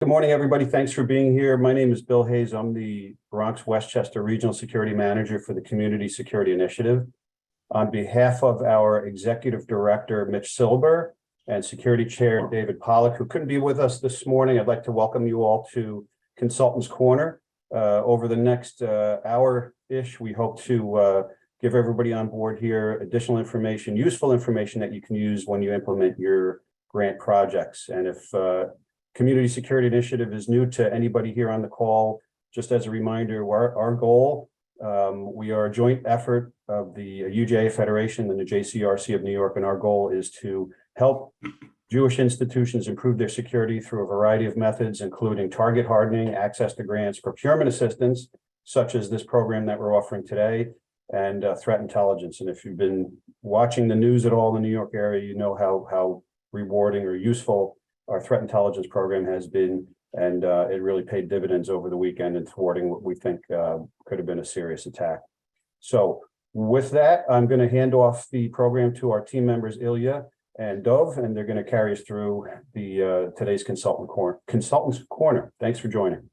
Good morning, everybody. Thanks for being here. My name is Bill Hayes. I'm the Bronx Westchester Regional Security Manager for the Community Security Initiative. On behalf of our Executive Director, Mitch Silber, and Security Chair, David Pollack, who couldn't be with us this morning, I'd like to welcome you all to Consultants Corner. Over the next hour-ish, we hope to give everybody on board here additional information, useful information that you can use when you implement your grant projects. And if Community Security Initiative is new to anybody here on the call, just as a reminder, our goal, we are a joint effort of the UJA Federation and the JCRC of New York, and our goal is to help Jewish institutions improve their security through a variety of methods, including target hardening, access to grants, procurement assistance, such as this program that we're offering today, and threat intelligence. And if you've been watching the news at all in the New York area, you know how rewarding or useful our threat intelligence program has been, and it really paid dividends over the weekend in thwarting what we think could have been a serious attack. So with that, I'm going to hand off the program to our team members, Ilya and Dov, and they're going to carry us through the today's Consultants Corner. Thanks for joining.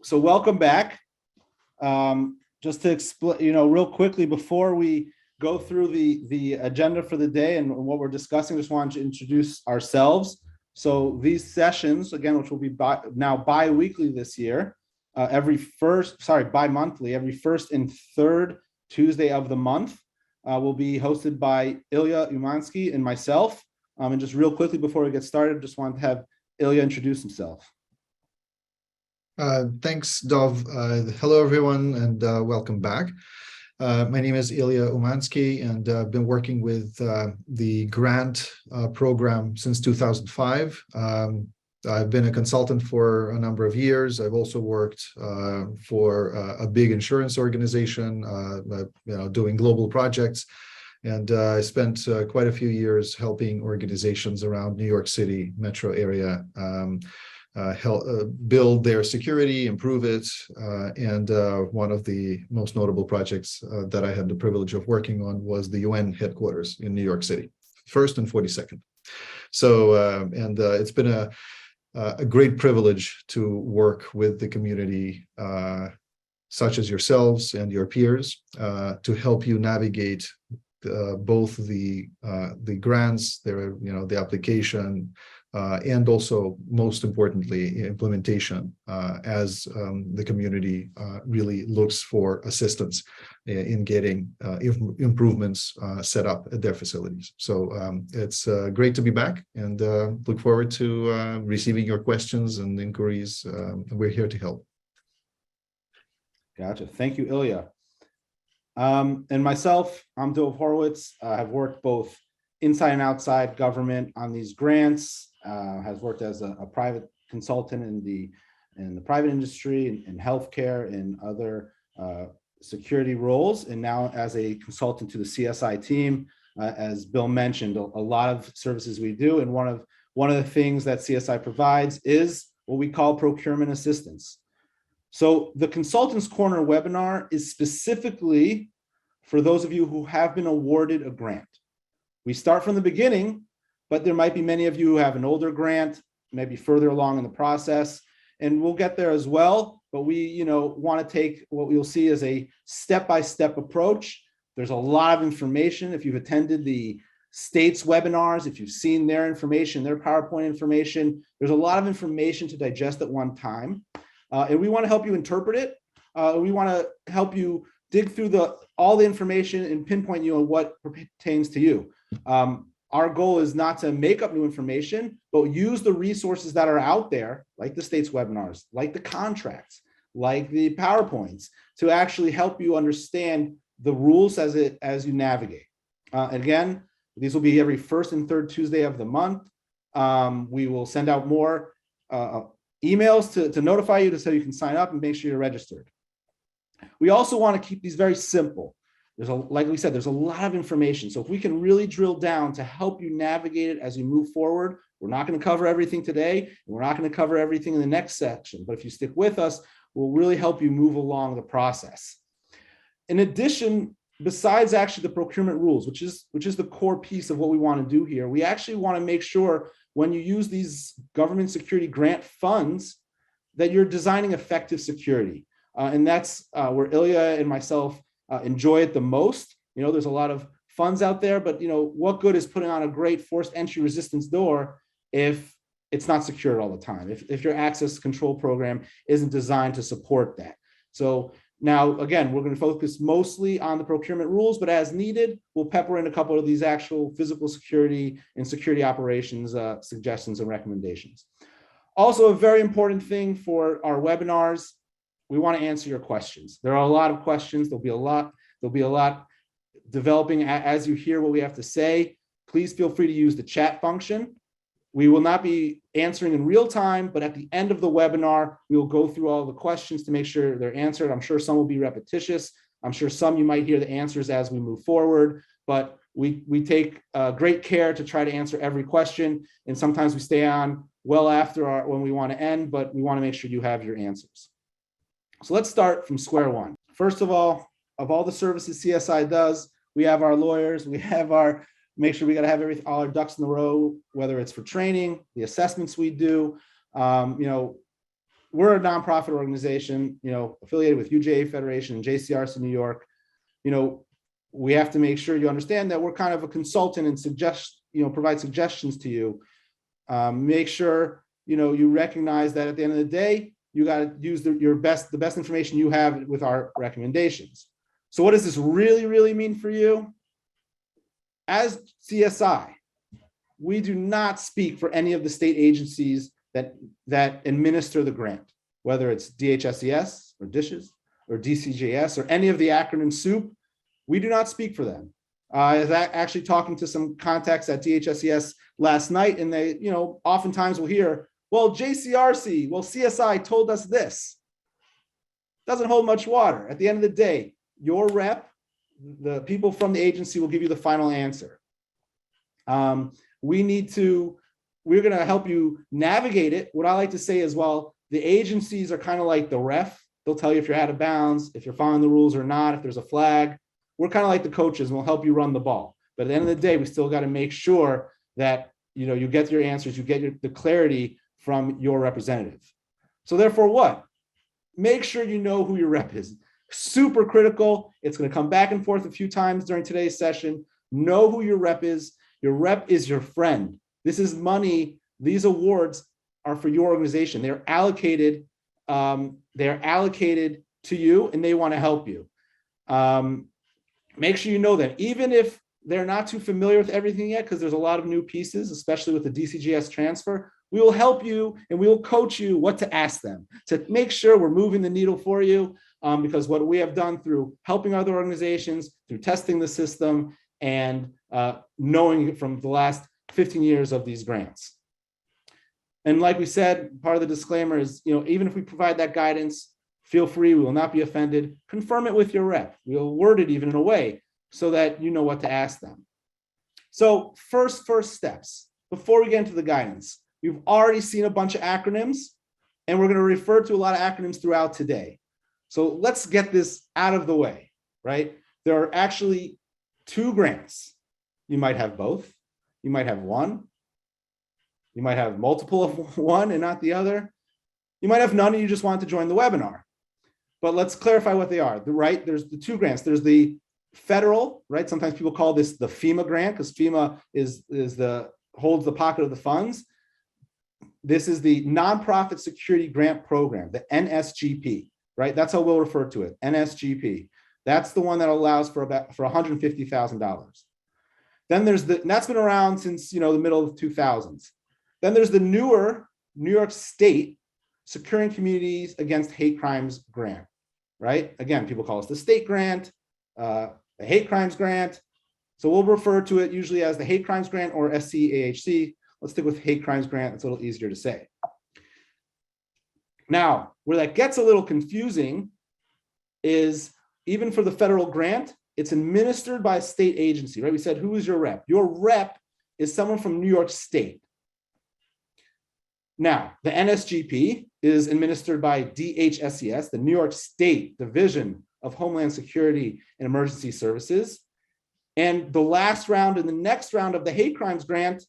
So welcome back. Just to explain, real quickly before we go through the agenda for the day and what we're discussing, just wanted to introduce ourselves. So these sessions, again, which will be now bi-weekly this year, bi-monthly, every first and third Tuesday of the month, will be hosted by Ilya Umansky and myself. And just real quickly before we get started, just wanted to have Ilya introduce himself. Thanks, Dov. Hello, everyone, and welcome back. My name is Ilya Umansky, and I've been working with the grant program since 2005. I've been a consultant for a number of years. I've also worked for a big insurance organization, doing global projects. And I spent quite a few years helping organizations around New York City metro area help build their security, improve it, and one of the most notable projects that I had the privilege of working on was the UN headquarters in New York City, 1st and 42nd. So, it's been a great privilege to work with the community, such as yourselves and your peers, to help you navigate both the grants, the application, and also, most importantly, implementation, as the community really looks for assistance in getting improvements set up at their facilities. So it's great to be back, and look forward to receiving your questions and inquiries. We're here to help. Gotcha. Thank you, Ilya. And myself, I'm Dov Horowitz. I've worked both inside and outside government on these grants. Has worked as a private consultant in the private industry, in healthcare, and other security roles, and now as a consultant to the CSI team. As Bill mentioned, a lot of services we do, and one of the things that CSI provides is what we call procurement assistance. So the Consultants Corner webinar is specifically for those of you who have been awarded a grant. We start from the beginning, but there might be many of you who have an older grant, maybe further along in the process, and we'll get there as well. But we, want to take what you'll see as a step-by-step approach. There's a lot of information. If you've attended the states webinars, if you've seen their information, their PowerPoint information, there's a lot of information to digest at one time. And we want to help you interpret it. We want to help you dig through all the information and pinpoint you on what pertains to you. Our goal is not to make up new information, but use the resources that are out there, like the states webinars, like the contracts, like the PowerPoints, to actually help you understand the rules as you navigate. Again, these will be every first and third Tuesday of the month. We will send out more emails to notify you so you can sign up and make sure you're registered. We also want to keep these very simple. Like we said, there's a lot of information. So if we can really drill down to help you navigate it as you move forward, we're not going to cover everything today, and we're not going to cover everything in the next section. But if you stick with us, we'll really help you move along the process. In addition, besides actually the procurement rules, which is the core piece of what we want to do here, we actually want to make sure when you use these government security grant funds that you're designing effective security. And that's where Ilya and myself enjoy it the most. There's a lot of funds out there, but what good is putting on a great forced entry resistance door if it's not secured all the time, if your access control program isn't designed to support that. So now, again, we're going to focus mostly on the procurement rules, but as needed, we'll pepper in a couple of these actual physical security and security operations suggestions and recommendations. Also, a very important thing for our webinars, we want to answer your questions. There are a lot of questions. There'll be a lot developing as you hear what we have to say. Please feel free to use the chat function. We will not be answering in real time, but at the end of the webinar, we will go through all the questions to make sure they're answered. I'm sure some will be repetitious. I'm sure some you might hear the answers as we move forward, but we take great care to try to answer every question. And sometimes we stay on well after when we want to end, but we want to make sure you have your answers. So let's start from square one. First of all the services CSI does, we have our lawyers, we have make sure we got to have all our ducks in the row, whether it's for training, the assessments we do. We're a nonprofit organization, affiliated with UJA Federation and JCRC-New York. We have to make sure you understand that we're kind of a consultant and provide suggestions to you. Make sure, you recognize that at the end of the day, you got to use the best information you have with our recommendations. So what does this really, really mean for you? As CSI, we do not speak for any of the state agencies that administer the grant, whether it's DHSES or DISHES or DCJS or any of the acronym soup. We do not speak for them. I was actually talking to some contacts at DHSES last night, and they, oftentimes will hear, well, JCRC, well, CSI told us this. Doesn't hold much water. At the end of the day, your rep, the people from the agency will give you the final answer. We're going to help you navigate it. What I like to say is, well, the agencies are kind of like the ref. They'll tell you if you're out of bounds, if you're following the rules or not, if there's a flag. We're kind of like the coaches, and we'll help you run the ball. But at the end of the day, we still got to make sure that you get your answers, you get the clarity from your representative. So therefore what? Make sure you know who your rep is. Super critical. It's going to come back and forth a few times during today's session. Know who your rep is. Your rep is your friend. This is money. These awards are for your organization. They're allocated to you, and they want to help you. Make sure you know that, even if they're not too familiar with everything yet, because there's a lot of new pieces, especially with the DCGS transfer. We will help you and we will coach you what to ask them to make sure we're moving the needle for you. Because what we have done through helping other organizations, through testing the system, and knowing from the last 15 years of these grants. And like we said, part of the disclaimer is, even if we provide that guidance, feel free, we will not be offended. Confirm it with your rep. We'll word it even in a way so that you know what to ask them. So first steps, before we get into the guidance, we've already seen a bunch of acronyms, and we're going to refer to a lot of acronyms throughout today. So let's get this out of the way, right? There are actually 2 grants. You might have both. You might have one. You might have multiple of one and not the other. You might have none and you just want to join the webinar. But let's clarify what they are. Right? There's the 2 grants. There's the federal, right? Sometimes people call this the FEMA grant because FEMA holds the pocket of the funds. This is the Nonprofit Security Grant Program, the NSGP. Right? That's how we'll refer to it, NSGP. That's the one that allows for $150,000. Then there's and that's been around since, the middle of the 2000s. Then there's the newer New York State Securing Communities Against Hate Crimes Grant, right? Again, people call us the state grant, the hate crimes grant. So we'll refer to it usually as the hate crimes grant or SCAHC. Let's stick with hate crimes grant. It's a little easier to say. Now, where that gets a little confusing is, even for the federal grant, it's administered by a state agency, right? We said, who is your rep? Your rep is someone from New York State. Now, the NSGP is administered by DHSES, the New York State Division of Homeland Security and Emergency Services. And the last round and the next round of the hate crimes grant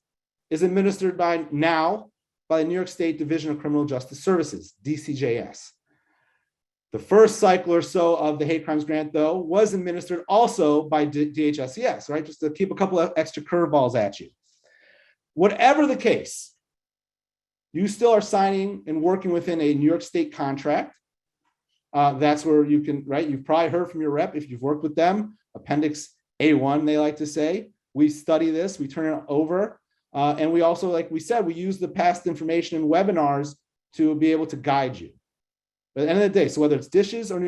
is administered by the New York State Division of Criminal Justice Services, DCJS. The first cycle or so of the hate crimes grant, though, was administered also by DHSES, right? Just to keep a couple of extra curveballs at you. Whatever the case, you still are signing and working within a New York State contract. That's where you can, right? You've probably heard from your rep if you've worked with them. Appendix A1, they like to say. We study this, we turn it over. And we also, like we said, we use the past information in webinars to be able to guide you. But at the end of the day, so whether it's dishes or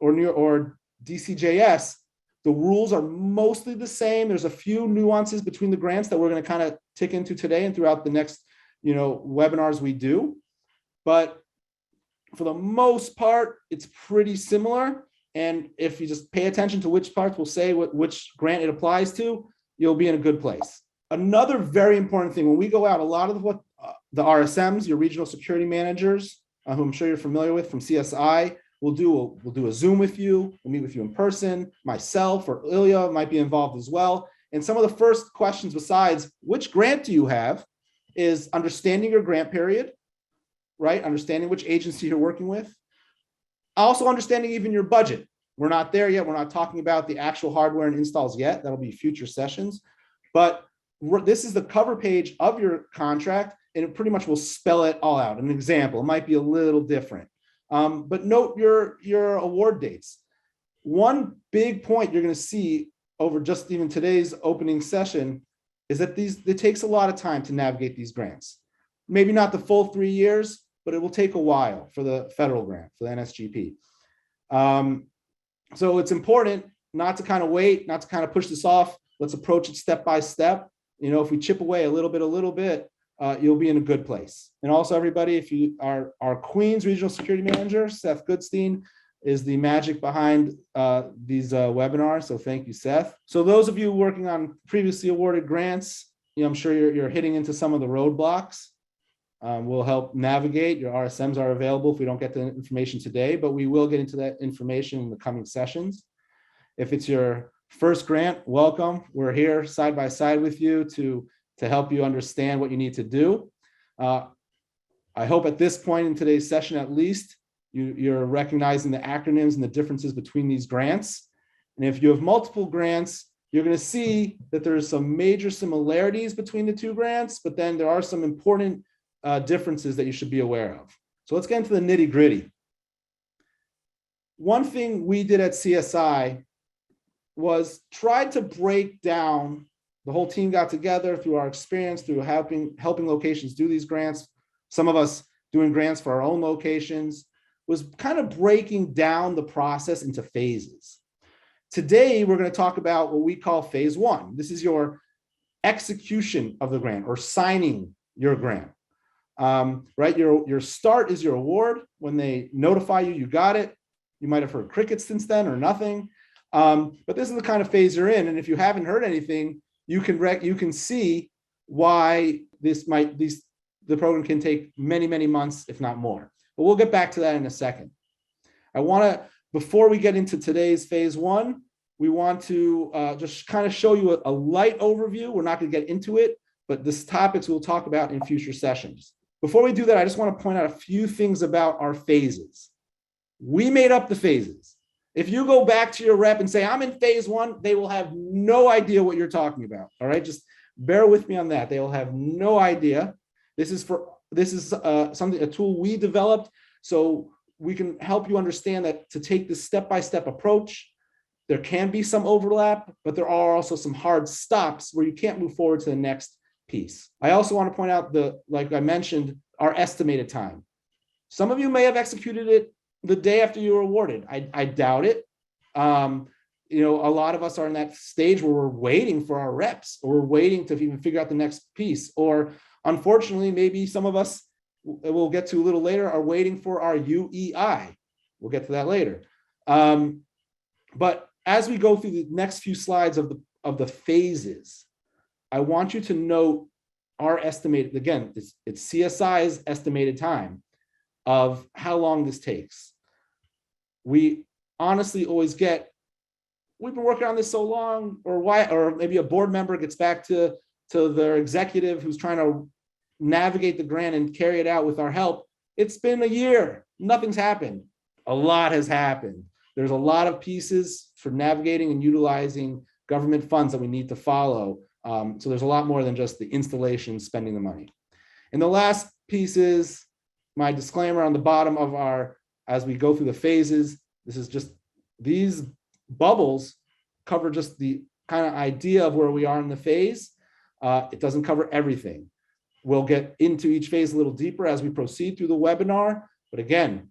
or DCJS, the rules are mostly the same. There's a few nuances between the grants that we're going to kind of tick into today and throughout the next, webinars we do. But for the most part, it's pretty similar. And if you just pay attention to which parts will say which grant it applies to, you'll be in a good place. Another very important thing, when we go out, a lot of what the RSMs, your regional security managers, who I'm sure you're familiar with from CSI, we'll do a Zoom with you, we'll meet with you in person, myself or Ilya might be involved as well. And some of the first questions besides which grant do you have is understanding your grant period, right? Understanding which agency you're working with. Also understanding even your budget. We're not there yet. We're not talking about the actual hardware and installs yet. That'll be future sessions. But this is the cover page of your contract, and it pretty much will spell it all out. An example, it might be a little different. But note your award dates. One big point you're going to see over just even today's opening session is that it takes a lot of time to navigate these grants. Maybe not the full 3 years, but it will take a while for the federal grant, for the NSGP. So it's important not to kind of wait, not to kind of push this off. Let's approach it step by step. If we chip away a little bit, you'll be in a good place. And also, everybody, if you are our Queens Regional Security Manager, Seth Goodstein, is the magic behind these webinars. So thank you, Seth. So those of you working on previously awarded grants, I'm sure you're hitting into some of the roadblocks. We'll help navigate. Your RSMs are available if we don't get the information today, but we will get into that information in the coming sessions. If it's your first grant, welcome. We're here side by side with you to help you understand what you need to do. I hope at this point in today's session, at least, you're recognizing the acronyms and the differences between these grants. And if you have multiple grants, you're going to see that there's some major similarities between the two grants, but then there are some important differences that you should be aware of. So let's get into the nitty gritty. One thing we did at CSI was try to break down, the whole team got together through our experience, through helping locations do these grants, some of us doing grants for our own locations, was kind of breaking down the process into phases. Today, we're going to talk about what we call phase one. This is your execution of the grant or signing your grant. Right? Your start is your award. When they notify you, you got it. You might have heard crickets since then or nothing. But this is the kind of phase you're in. And if you haven't heard anything, you can see why the program can take many, many months, if not more. But we'll get back to that in a second. Before we get into today's phase one, we want to just kind of show you a light overview. We're not going to get into it, but this topics we'll talk about in future sessions. Before we do that, I just want to point out a few things about our phases. We made up the phases. If you go back to your rep and say, I'm in phase one, they will have no idea what you're talking about. All right, just bear with me on that. They will have no idea. This is a tool we developed so we can help you understand that to take this step-by-step approach, there can be some overlap, but there are also some hard stops where you can't move forward to the next piece. I also want to point out like I mentioned, our estimated time. Some of you may have executed it the day after you were awarded. I doubt it. A lot of us are in that stage where we're waiting for our reps, or we're waiting to even figure out the next piece. Or unfortunately, maybe some of us, we'll get to a little later, are waiting for our UEI. We'll get to that later. But as we go through the next few slides of the phases, I want you to note our estimated, again, it's CSI's estimated time of how long this takes. We honestly always get, we've been working on this so long, or maybe a board member gets back to to their executive who's trying to navigate the grant and carry it out with our help, it's been a year. Nothing's happened. A lot has happened. There's a lot of pieces for navigating and utilizing government funds that we need to follow. So there's a lot more than just the installation, spending the money. And the last piece is my disclaimer on the bottom of our, as we go through the phases, this is just, these bubbles cover just the kind of idea of where we are in the phase. It doesn't cover everything. We'll get into each phase a little deeper as we proceed through the webinar. But again,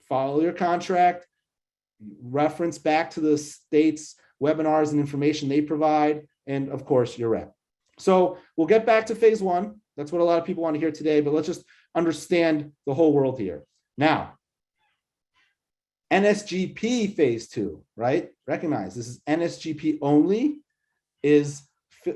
follow your contract, reference back to the state's webinars and information they provide, and of course, your rep. So we'll get back to phase one. That's what a lot of people want to hear today, but let's just understand the whole world here. Now, NSGP phase two, right? Recognize this is NSGP only, is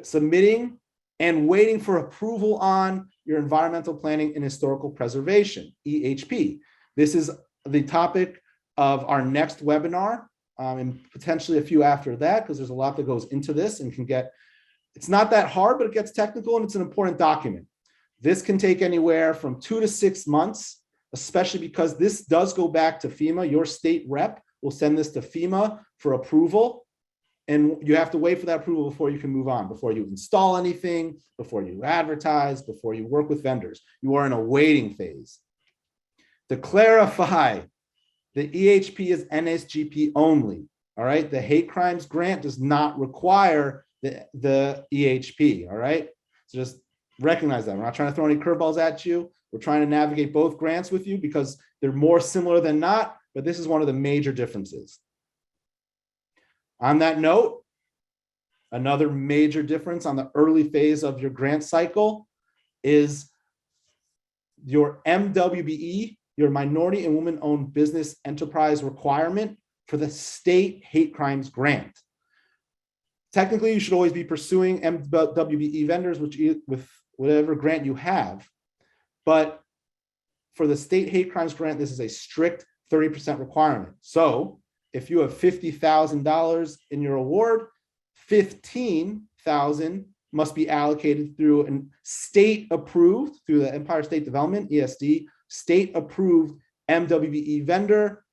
submitting and waiting for approval on your environmental planning and historical preservation, EHP. This is the topic of our next webinar, and potentially a few after that, because there's a lot that goes into this and can get, it's not that hard, but it gets technical and it's an important document. This can take anywhere from 2 to 6 months, especially because this does go back to FEMA. Your state rep will send this to FEMA for approval. And you have to wait for that approval before you can move on, before you install anything, before you advertise, before you work with vendors. You are in a waiting phase. To clarify, the EHP is NSGP only, all right? The hate crimes grant does not require the EHP, all right? So just recognize that. We're not trying to throw any curveballs at you. We're trying to navigate both grants with you because they're more similar than not, but this is one of the major differences. On that note, another major difference on the early phase of your grant cycle is your MWBE, your minority and woman-owned business enterprise requirement for the state hate crimes grant. Technically, you should always be pursuing MWBE vendors with whatever grant you have. But for the state hate crimes grant, this is a strict 30% requirement. So if you have $50,000 in your award, $15,000 must be allocated through an state approved, through the Empire State Development, ESD, state approved MWBE vendor.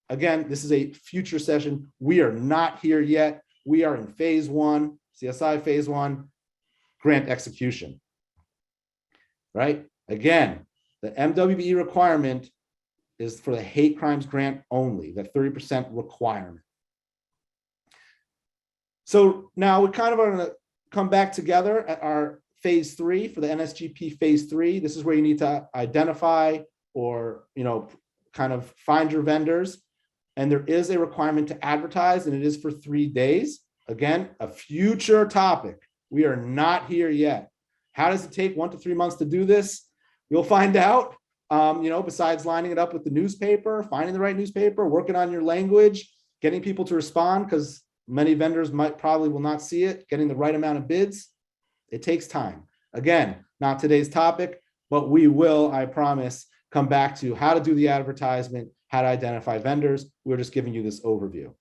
Again, this is a future session. We are not here yet. We are in phase one, CSI phase one, grant execution, right? Again, the MWBE requirement is for the hate crimes grant only, the 30% requirement. So now we kind of are going to come back together at our phase three for the NSGP phase three. This is where you need to identify or, kind of find your vendors. And there is a requirement to advertise, and it is for 3 days. Again, a future topic. We are not here yet. How does it take 1 to 3 months to do this? You'll find out. Besides lining it up with the newspaper, finding the right newspaper, working on your language, getting people to respond, because many vendors probably will not see it, getting the right amount of bids. It takes time. Again, not today's topic, but we will, I promise, come back to how to do the advertisement, how to identify vendors. We're just giving you this overview.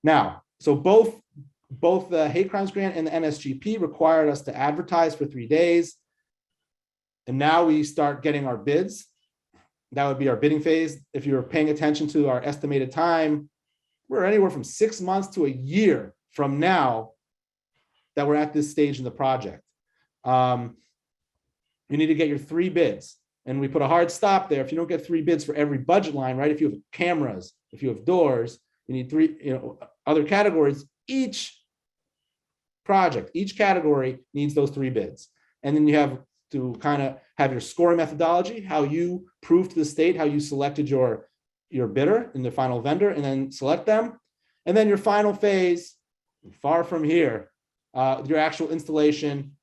Now, so both the hate crimes grant and the NSGP required us to advertise for 3 days. And now we start getting our bids. That would be our bidding phase. If you're paying attention to our estimated time, we're anywhere from 6 months to a year from now that we're at this stage in the project. You need to get your 3 bids. And we put a hard stop there. If you don't get 3 bids for every budget line, right? If you have cameras, if you have doors, you need 3, other categories. Each project, each category needs those 3 bids. And then you have to kind of have your scoring methodology, how you prove to the state how you selected your bidder and the final vendor, and then select them. And then your final phase, far from here, your actual installation,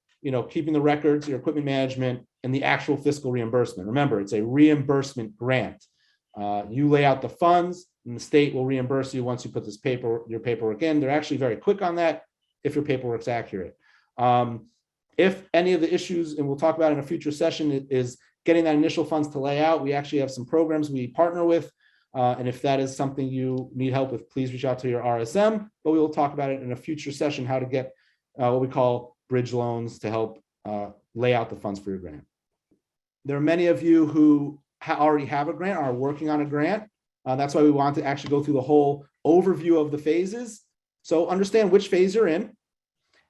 keeping the records, your equipment management, and the actual fiscal reimbursement. Remember, it's a reimbursement grant. You lay out the funds, and the state will reimburse you once you put your paperwork in. They're actually very quick on that if your paperwork's accurate. If any of the issues, and we'll talk about in a future session, is getting that initial funds to lay out, we actually have some programs we partner with. And if that is something you need help with, please reach out to your RSM, but we will talk about it in a future session, how to get what we call bridge loans to help lay out the funds for your grant. There are many of you who already have a grant, are working on a grant. That's why we want to actually go through the whole overview of the phases. So understand which phase you're in.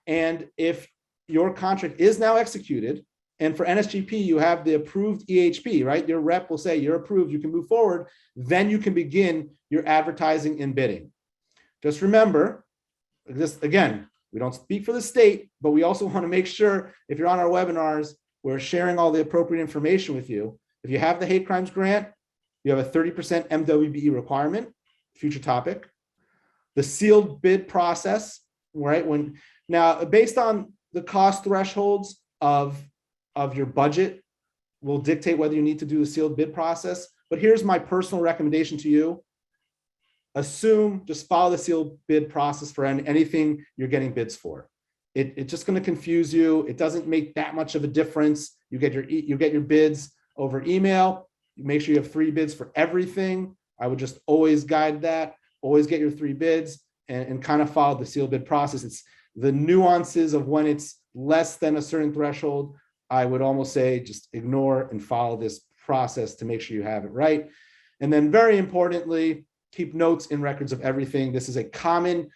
And if your contract is now executed, and for NSGP, you have the approved EHP, right? Your rep will say you're approved, you can move forward. Then you can begin your advertising and bidding. Just remember, this again, we don't speak for the state, but we also want to make sure if you're on our webinars, we're sharing all the appropriate information with you. If you have the hate crimes grant, you have a 30% MWBE requirement, future topic. The sealed bid process, right? Now, based on the cost thresholds of your budget will dictate whether you need to do the sealed bid process. But here's my personal recommendation to you. Just follow the sealed bid process for anything you're getting bids for. It's just going to confuse you. It doesn't make that much of a difference. You get your bids over email. You make sure you have 3 bids for everything. I would just always guide that. Always get your 3 bids and kind of follow the sealed bid process. It's the nuances of when it's less than a certain threshold. I would almost say just ignore and follow this process to make sure you have it right. And then very importantly, keep notes and records of everything. This is a common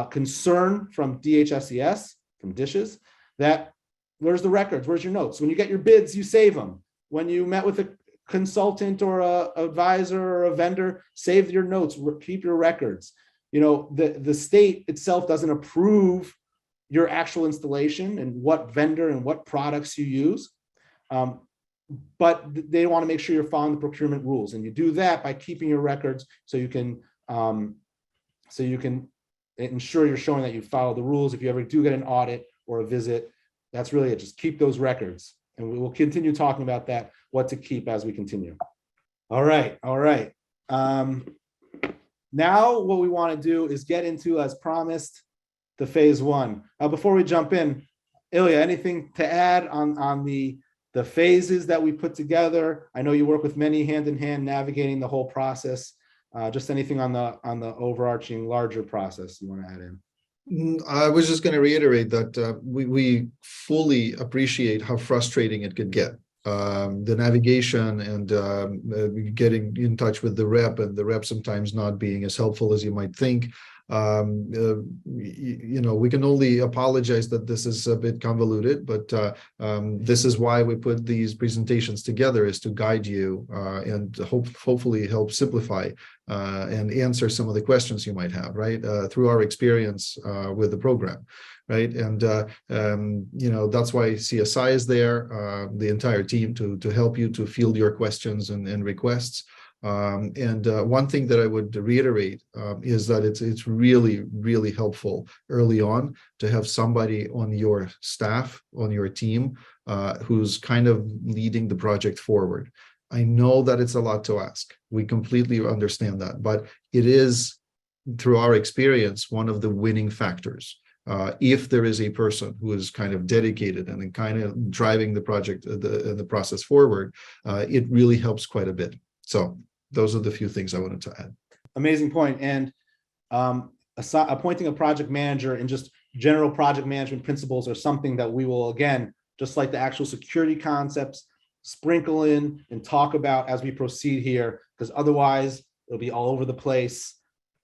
concern from DHSES, from dishes, that where's the records? Where's your notes? When you get your bids, you save them. When you met with a consultant or a advisor or a vendor, save your notes, keep your records. You know, the state itself doesn't approve your actual installation and what vendor and what products you use. But they want to make sure you're following the procurement rules. And you do that by keeping your records so you can ensure you're showing that you follow the rules. If you ever do get an audit or a visit, that's really it. Just keep those records. And we will continue talking about that, what to keep as we continue. All right. Now what we want to do is get into, as promised, the phase 1. Before we jump in, Ilya, anything to add on the phases that we put together? I know you work with many hand in hand navigating the whole process. Just anything on the overarching larger process you want to add in? I was just going to reiterate that we fully appreciate how frustrating it could get. The navigation and getting in touch with the rep, and the rep sometimes not being as helpful as you might think. We can only apologize that this is a bit convoluted, but this is why we put these presentations together, is to guide you and hopefully help simplify and answer some of the questions you might have, right, through our experience with the program, right? And that's why CSI is there, the entire team to help you to field your questions and requests. One thing that I would reiterate is that it's really, really helpful early on to have somebody on your staff, on your team, who's kind of leading the project forward. I know that it's a lot to ask. We completely understand that, but it is, through our experience, one of the winning factors. If there is a person who is kind of dedicated and kind of driving the project, the process forward, it really helps quite a bit. So those are the few things I wanted to add. Amazing point. And appointing a project manager and just general project management principles are something that we will, again, just like the actual security concepts, sprinkle in and talk about as we proceed here, because otherwise it'll be all over the place.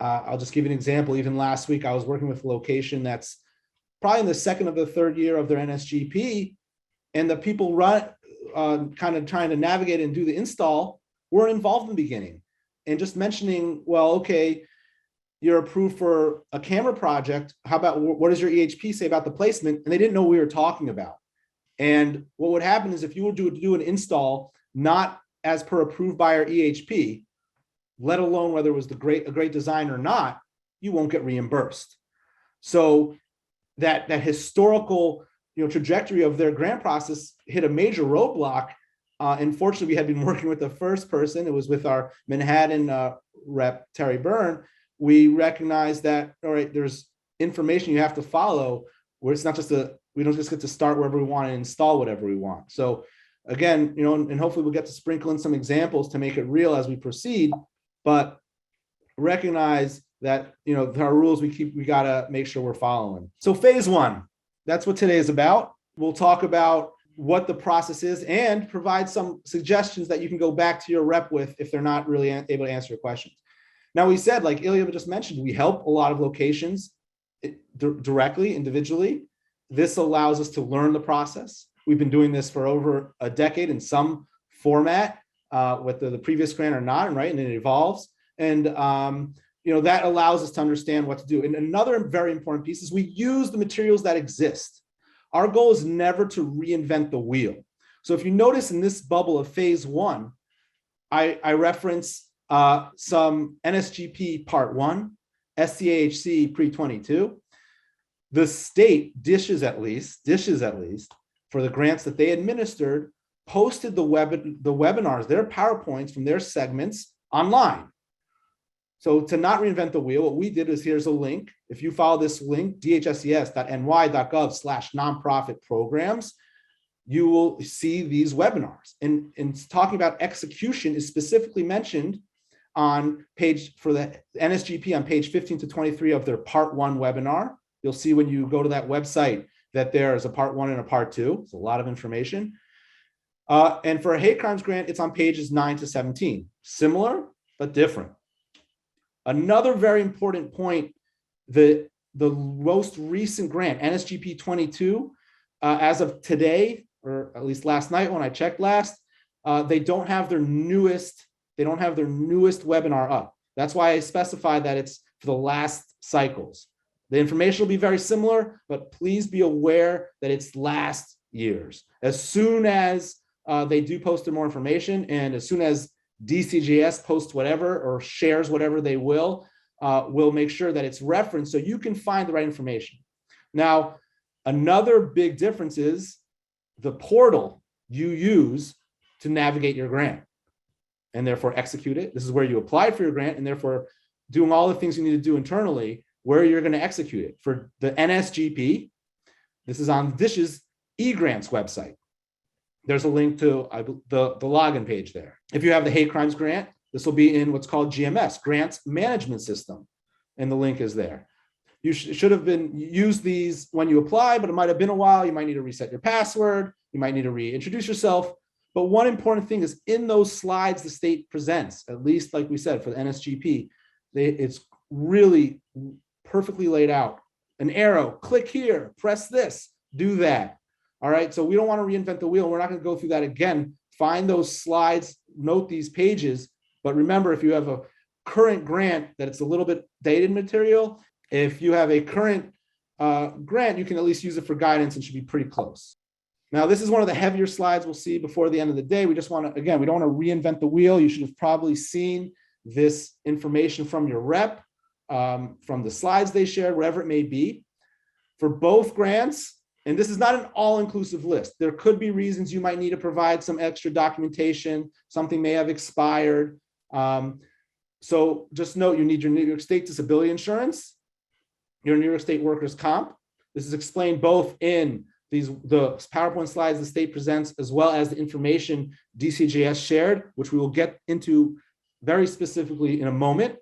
I'll just give you an example. Even last week, I was working with a location that's probably in the 2nd or the 3rd year of their NSGP, and the people kind of trying to navigate and do the install weren't involved in the beginning. And just mentioning, well, okay, you're approved for a camera project. How about, what does your EHP say about the placement? And they didn't know what we were talking about. And what would happen is if you were to do an install, not as per approved by our EHP, let alone whether it was a great design or not, you won't get reimbursed. So that historical trajectory of their grant process hit a major roadblock. Unfortunately, we had been working with the first person. It was with our Manhattan rep, Terry Byrne. We recognized that, all right, there's information you have to follow, where it's not just we don't just get to start wherever we want and install whatever we want. So again, and hopefully we'll get to sprinkle in some examples to make it real as we proceed, but recognize that, there are rules we gotta make sure we're following. So phase 1, that's what today is about. We'll talk about what the process is and provide some suggestions that you can go back to your rep with if they're not really able to answer your questions. Now, we said, like Ilya just mentioned, we help a lot of locations directly, individually. This allows us to learn the process. We've been doing this for over a decade in some format, whether the previous grant or not, right? And it evolves. And that allows us to understand what to do. And another very important piece is we use the materials that exist. Our goal is never to reinvent the wheel. So if you notice in this bubble of phase one, I reference some NSGP part 1, SCAHC pre-22. The state dishes at least, for the grants that they administered, posted the webinars, their PowerPoints from their segments online. So to not reinvent the wheel, what we did is here's a link. If you follow this link, dhses.ny.gov/nonprofit programs, you will see these webinars. And talking about execution is specifically mentioned on page for the NSGP on page 15 to 23 of their part 1 webinar. You'll see when you go to that website that there is a part 1 and a part 2. It's a lot of information. And for a hate crimes grant, it's on pages 9 to 17. Similar, but different. Another very important point, the most recent grant, NSGP 22, as of today, or at least last night when I checked last, they don't have their newest webinar up. That's why I specify that it's for the last cycles. The information will be very similar, but please be aware that it's last year's. As soon as they do post more information, and as soon as DCJS posts whatever or shares whatever they will, we'll make sure that it's referenced so you can find the right information. Now, another big difference is the portal you use to navigate your grant and therefore execute it. This is where you applied for your grant and therefore doing all the things you need to do internally, where you're going to execute it. For the NSGP, this is on Dish's eGrants website. There's a link to the login page there. If you have the hate crimes grant, this will be in what's called GMS, Grants Management System, and the link is there. You should have used these when you apply, but it might have been a while. You might need to reset your password. You might need to reintroduce yourself. But one important thing is in those slides the state presents, at least like we said for the NSGP, it's really perfectly laid out. An arrow, click here, press this, do that. All right, so we don't want to reinvent the wheel. We're not going to go through that again. Find those slides, note these pages. But remember, if you have a current grant that it's a little bit dated material, if you have a current grant, you can at least use it for guidance and should be pretty close. Now, this is one of the heavier slides we'll see before the end of the day. We just want to, again, we don't want to reinvent the wheel. You should have probably seen this information from your rep, from the slides they shared, wherever it may be. For both grants, and this is not an all-inclusive list. There could be reasons you might need to provide some extra documentation. Something may have expired. So just note you need your New York State disability insurance, your New York State workers' comp. This is explained both in the PowerPoint slides the state presents, as well as the information DCJS shared, which we will get into very specifically in a moment.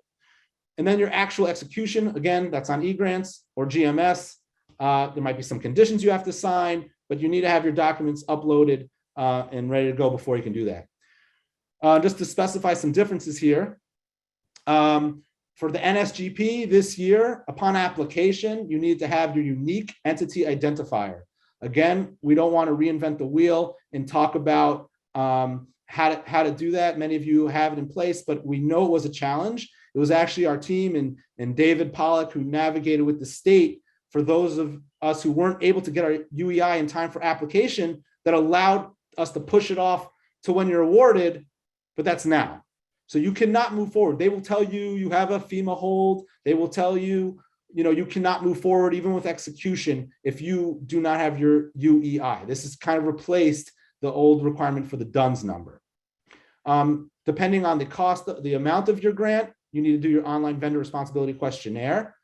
And then your actual execution, again, that's on eGrants or GMS. There might be some conditions you have to sign, but you need to have your documents uploaded and ready to go before you can do that. Just to specify some differences here. For the NSGP this year, upon application, you need to have your unique entity identifier. Again, we don't want to reinvent the wheel and talk about how to do that. Many of you have it in place, but we know it was a challenge. It was actually our team and David Pollack who navigated with the state for those of us who weren't able to get our UEI in time for application that allowed us to push it off to when you're awarded, but that's now. So you cannot move forward. They will tell you you have a FEMA hold. They will tell you, you cannot move forward even with execution if you do not have your UEI. This has kind of replaced the old requirement for the DUNS number. Depending on the cost, the amount of your grant, you need to do your online vendor responsibility questionnaire.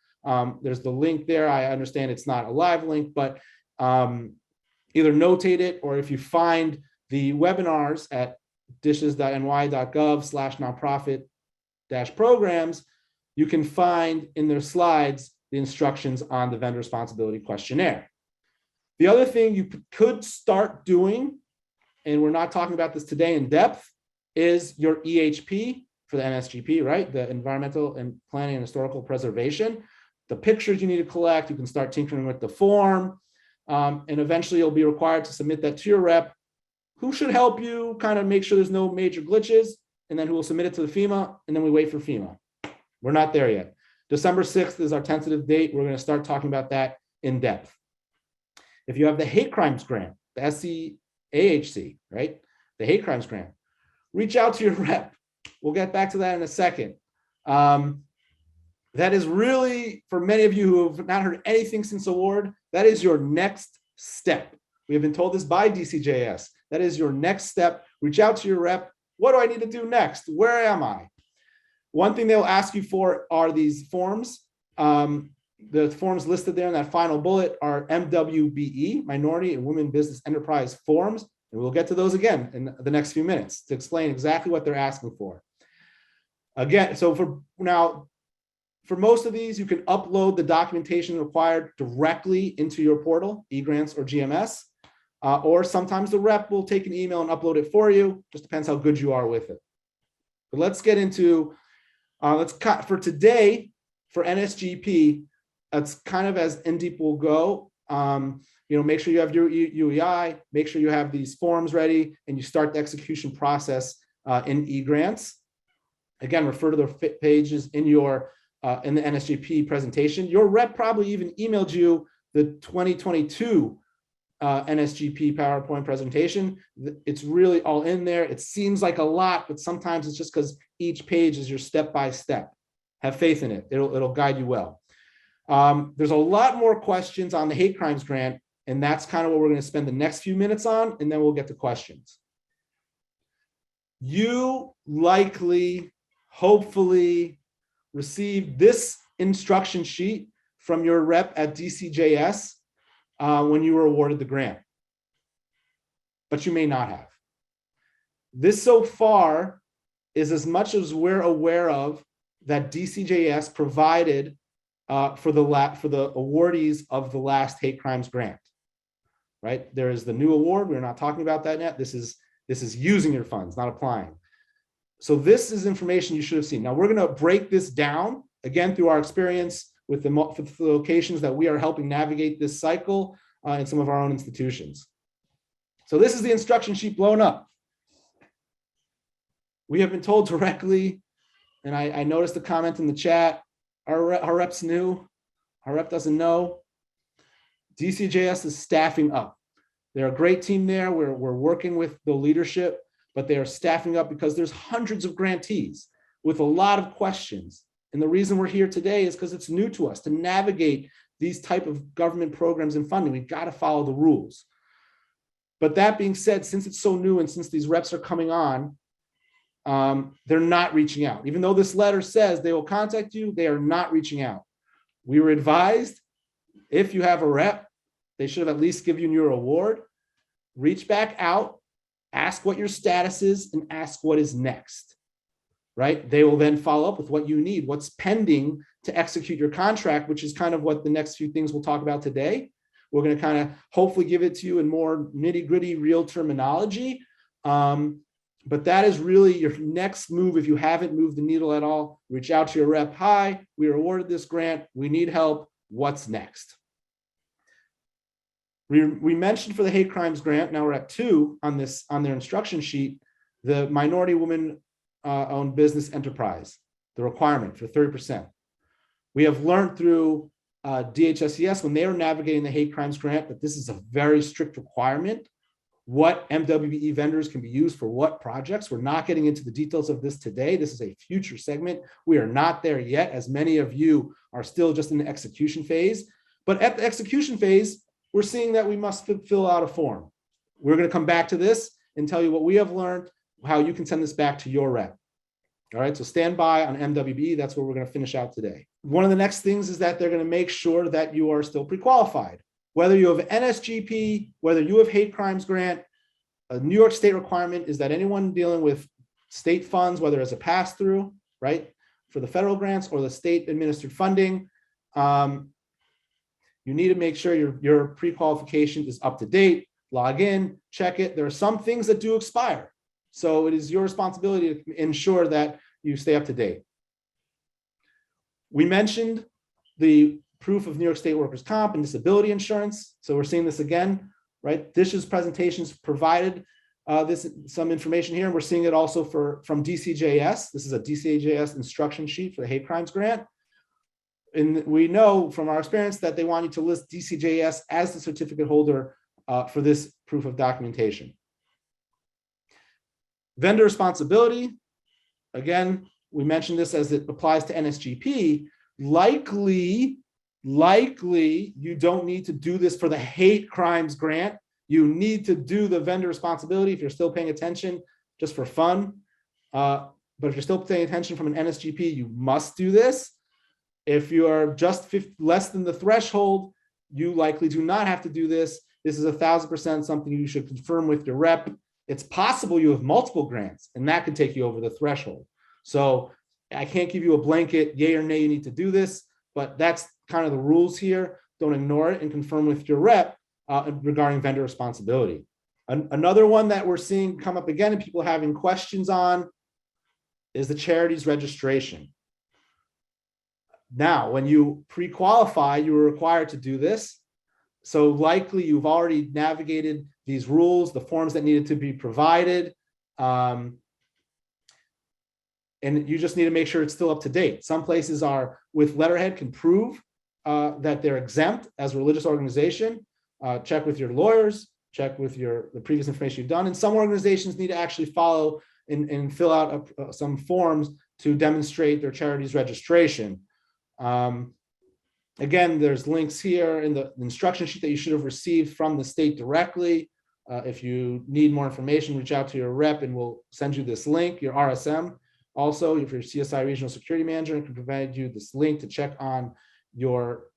There's the link there. I understand it's not a live link, but either notate it, or if you find the webinars at dishes.ny.gov/nonprofit-programs, you can find in their slides the instructions on the vendor responsibility questionnaire. The other thing you could start doing, and we're not talking about this today in depth, is your EHP for the NSGP, right? The Environmental and Planning and Historical Preservation. The pictures you need to collect, you can start tinkering with the form, and eventually you'll be required to submit that to your rep, who should help you kind of make sure there's no major glitches, and then who will submit it to the FEMA, and then we wait for FEMA. We're not there yet. December 6th is our tentative date. We're going to start talking about that in depth. If you have the hate crimes grant, the SCAHC, right? The hate crimes grant, reach out to your rep. We'll get back to that in a second. That is really, for many of you who have not heard anything since award, that is your next step. We have been told this by DCJS. That is your next step. Reach out to your rep. What do I need to do next? Where am I? One thing they'll ask you for are these forms. The forms listed there in that final bullet are MWBE, Minority and Women Business Enterprise forms. And we'll get to those again in the next few minutes to explain exactly what they're asking for. Again, so for most of these, you can upload the documentation required directly into your portal, eGrants or GMS, or sometimes the rep will take an email and upload it for you. Just depends how good you are with it. But let's get into, let's cut for today for NSGP. That's kind of as in deep will go. Make sure you have your UEI, make sure you have these forms ready, and you start the execution process in eGrants. Again, refer to the pages in your in the NSGP presentation. Your rep probably even emailed you the 2022 NSGP PowerPoint presentation. It's really all in there. It seems like a lot, but sometimes it's just because each page is your step-by-step. Have faith in it. It'll guide you well. There's a lot more questions on the hate crimes grant, and that's kind of what we're going to spend the next few minutes on, and then we'll get to questions. You likely, hopefully, received this instruction sheet from your rep at DCJS when you were awarded the grant, but you may not have. This so far is as much as we're aware of that DCJS provided for the awardees of the last hate crimes grant, right? There is the new award. We're not talking about that yet. This is using your funds, not applying. So this is information you should have seen. Now we're going to break this down again through our experience with the locations that we are helping navigate this cycle in some of our own institutions. So this is the instruction sheet blown up. We have been told directly, and I noticed the comment in the chat, our rep's new, our rep doesn't know. DCJS is staffing up. They're a great team there. We're working with the leadership, but they are staffing up because there's hundreds of grantees with a lot of questions. And the reason we're here today is because it's new to us to navigate these type of government programs and funding. We've got to follow the rules. But that being said, since it's so new and since these reps are coming on, they're not reaching out. Even though this letter says they will contact you, they are not reaching out. We were advised if you have a rep, they should have at least given you your award. Reach back out, ask what your status is, and ask what is next, right? They will then follow up with what you need, what's pending to execute your contract, which is kind of what the next few things we'll talk about today. We're going to kind of hopefully give it to you in more nitty-gritty real terminology. But that is really your next move. If you haven't moved the needle at all, reach out to your rep. Hi, we were awarded this grant. We need help. What's next? We mentioned for the hate crimes grant, now we're at 2 on their instruction sheet, the minority woman owned business enterprise, the requirement for 30%. We have learned through DHSES when they were navigating the hate crimes grant that this is a very strict requirement. What MWBE vendors can be used for what projects. We're not getting into the details of this today. This is a future segment. We are not there yet, as many of you are still just in the execution phase. But at the execution phase, we're seeing that we must fill out a form. We're going to come back to this and tell you what we have learned, how you can send this back to your rep. All right, so stand by on MWBE. That's where we're going to finish out today. One of the next things is that they're going to make sure that you are still pre-qualified. Whether you have NSGP, whether you have hate crimes grant, a New York State requirement is that anyone dealing with state funds, whether as a pass-through, right, for the federal grants or the state administered funding, You need to make sure your pre-qualification is up to date. Log in, check it. There are some things that do expire. So it is your responsibility to ensure that you stay up to date. We mentioned the proof of New York State workers' comp and disability insurance. So we're seeing this again, right? Dish's presentations provided some information here, and we're seeing it also from DCJS. This is a DCJS instruction sheet for the hate crimes grant. And we know from our experience that they want you to list DCJS as the certificate holder for this proof of documentation. Vendor responsibility, again, we mentioned this as it applies to NSGP. Likely you don't need to do this for the hate crimes grant. You need to do the vendor responsibility if you're still paying attention just for fun. But if you're still paying attention from an NSGP, you must do this. If you are just less than the threshold, you likely do not have to do this. This is 1,000% something you should confirm with your rep. It's possible you have multiple grants, and that could take you over the threshold. So I can't give you a blanket yay or nay, you need to do this, but that's kind of the rules here. Don't ignore it and confirm with your rep regarding vendor responsibility. Another one that we're seeing come up again and people having questions on is the charities registration. Now, when you pre-qualify, you were required to do this. So likely you've already navigated these rules, the forms that needed to be provided, and you just need to make sure it's still up to date. Some places are with letterhead can prove that they're exempt as a religious organization. Check with your lawyers, check with the previous information you've done. And some organizations need to actually follow and fill out some forms to demonstrate their charities registration. Again, there's links here in the instruction sheet that you should have received from the state directly. If you need more information, reach out to your rep and we'll send you this link, your RSM. Also, if you're CSI Regional Security Manager, it can provide you this link to check on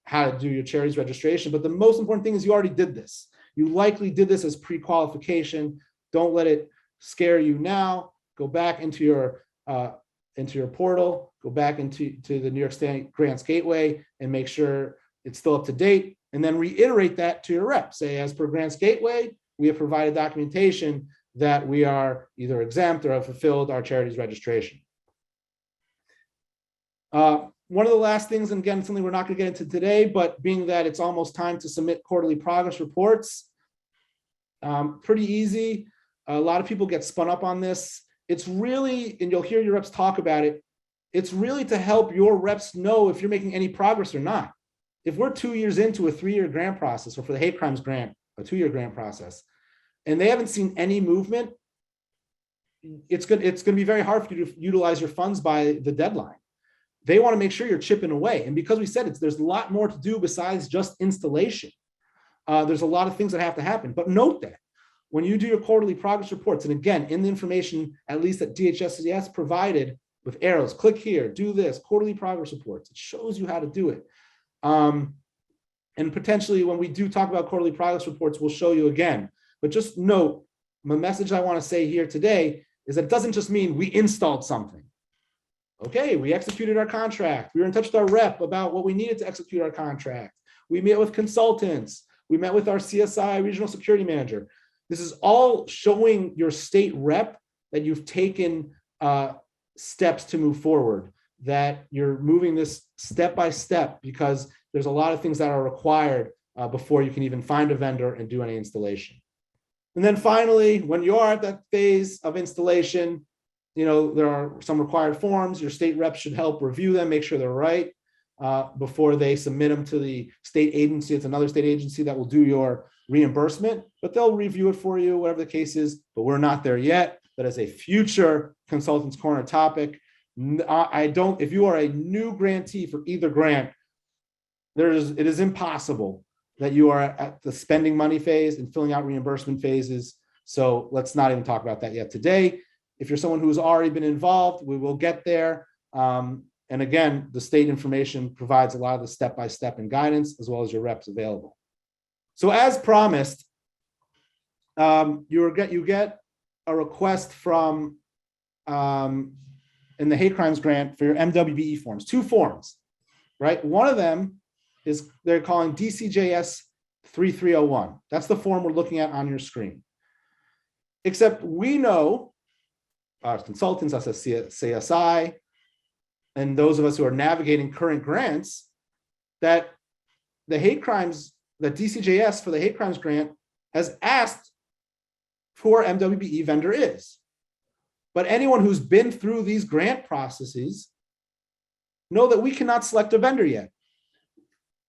how to do your charities registration. But the most important thing is you already did this. You likely did this as pre-qualification. Don't let it scare you now. Go back into your portal, go back into the New York State Grants Gateway and make sure it's still up to date. And then reiterate that to your rep. Say, as per Grants Gateway, we have provided documentation that we are either exempt or have fulfilled our charities registration. One of the last things, and again, something we're not going to get into today, but being that it's almost time to submit quarterly progress reports, pretty easy. A lot of people get spun up on this. It's really, and you'll hear your reps talk about it, it's really to help your reps know if you're making any progress or not. If we're 2 years into a 3-year grant process, or for the hate crimes grant, a 2-year grant process, and they haven't seen any movement, it's going to be very hard for you to utilize your funds by the deadline. They want to make sure you're chipping away. And because we said there's a lot more to do besides just installation. There's a lot of things that have to happen. But note that when you do your quarterly progress reports, and again, in the information, at least that DHS provided with arrows, click here, do this, quarterly progress reports. It shows you how to do it. And potentially when we do talk about quarterly progress reports, we'll show you again. But just note, the message I want to say here today is that it doesn't just mean we installed something. Okay, we executed our contract. We were in touch with our rep about what we needed to execute our contract. We met with consultants. We met with our CSI Regional Security Manager. This is all showing your state rep that you've taken steps to move forward, that you're moving this step by step, because there's a lot of things that are required before you can even find a vendor and do any installation. And then finally, when you are at that phase of installation, there are some required forms. Your state rep should help review them, make sure they're right before they submit them to the state agency. It's another state agency that will do your reimbursement, but they'll review it for you, whatever the case is, but we're not there yet. That is a future Consultants Corner topic. If you are a new grantee for either grant, it is impossible that you are at the spending money phase and filling out reimbursement phases. So let's not even talk about that yet today. If you're someone who's already been involved, we will get there. And again, the state information provides a lot of the step-by-step and guidance, as well as your reps available. So as promised, you get a request from in the hate crimes grant for your MWBE forms, 2 forms, right? One of them is they're calling DCJS 3301. That's the form we're looking at on your screen. Except we know, our consultants, us as CSI, and those of us who are navigating current grants, that the hate crimes, that DCJS for the hate crimes grant has asked who our MWBE vendor is. But anyone who's been through these grant processes know that we cannot select a vendor yet.